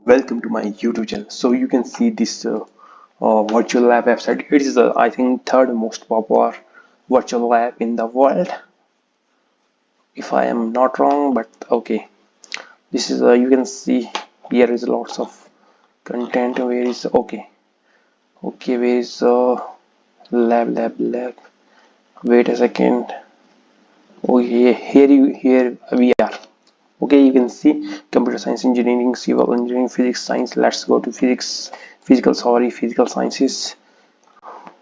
Welcome to my YouTube channel. So you can see this virtual lab website. It is the I think third most popular virtual lab in the world, if I am not wrong. But okay, this is you can see here is lots of content. Where is okay? Where is lab? Wait a second. Oh yeah, here we are. Okay, you can see computer science, engineering, civil engineering, physics, science. Let's go to physical sciences.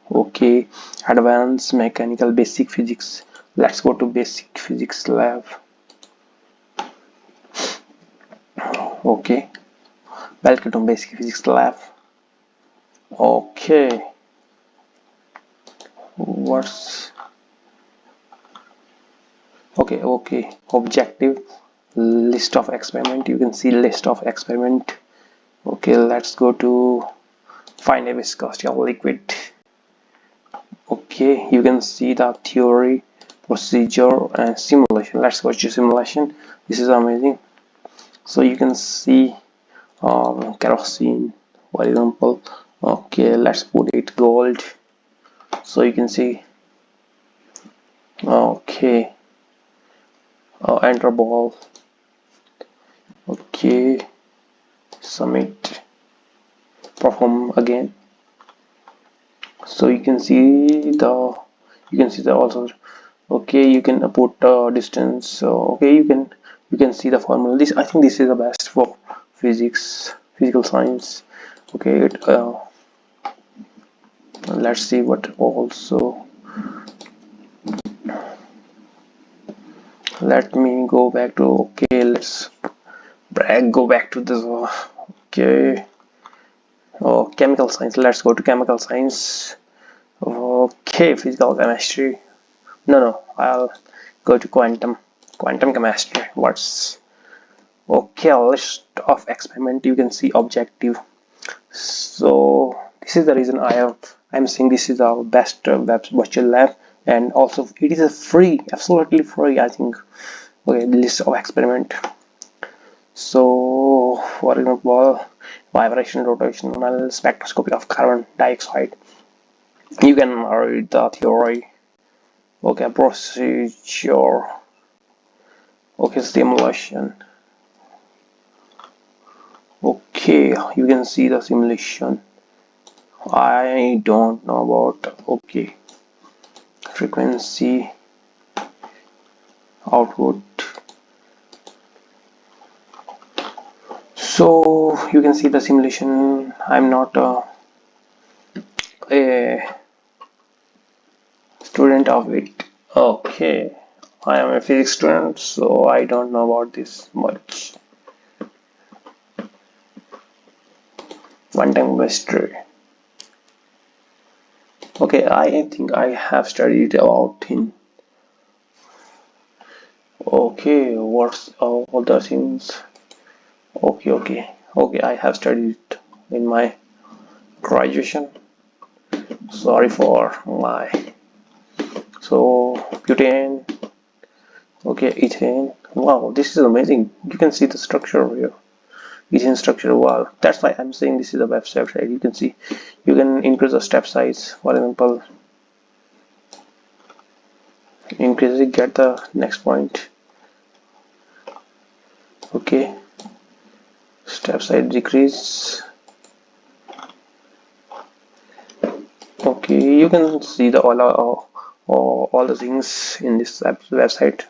Okay, advanced mechanical, basic physics. Let's go to basic physics lab. Okay, welcome to basic physics lab. Okay, what's okay, objective, list of experiment. You can see list of experiment. Okay, let's go to find a viscosity of liquid. Okay, you can see the theory, procedure, and simulation. Let's go to simulation. This is amazing. So you can see kerosene, for example. Okay, let's put it gold. So you can see. Okay, enter ball. Okay, submit, perform again. So you can see the also. Okay, you can put distance. So okay, you can see the formula. This I think this is the best for physical science. Okay, let's see what also. Let me go back to okay. Let's go back to this. Okay, oh, chemical science. Let's go to chemical science. Okay, physical chemistry. No, I'll go to quantum chemistry. What's okay? A list of experiment. You can see objective. So this is the reason I'm saying this is our best web virtual lab, and also it is a free, absolutely free. I think. Okay, list of experiment. So for example, vibration, rotational spectroscopy of carbon dioxide. You can read the theory. Okay, procedure. Okay, simulation. Okay, you can see the simulation. I don't know about okay frequency output. So you can see the simulation. I'm not a student of it. Okay, I am a physics student, so I don't know about this much. Quantum chemistry. Okay, I think I have studied about in. Okay, what's all the things? Okay. I have studied in my graduation. Sorry for my butane. Okay, ethane. Wow, this is amazing. You can see the structure here. Ethane structure. Wow, that's why I'm saying this is a website. You can see, you can increase the step size. For example, increase it. Get the next point. Okay, step size decrease. Okay, you can see the all the things in this website.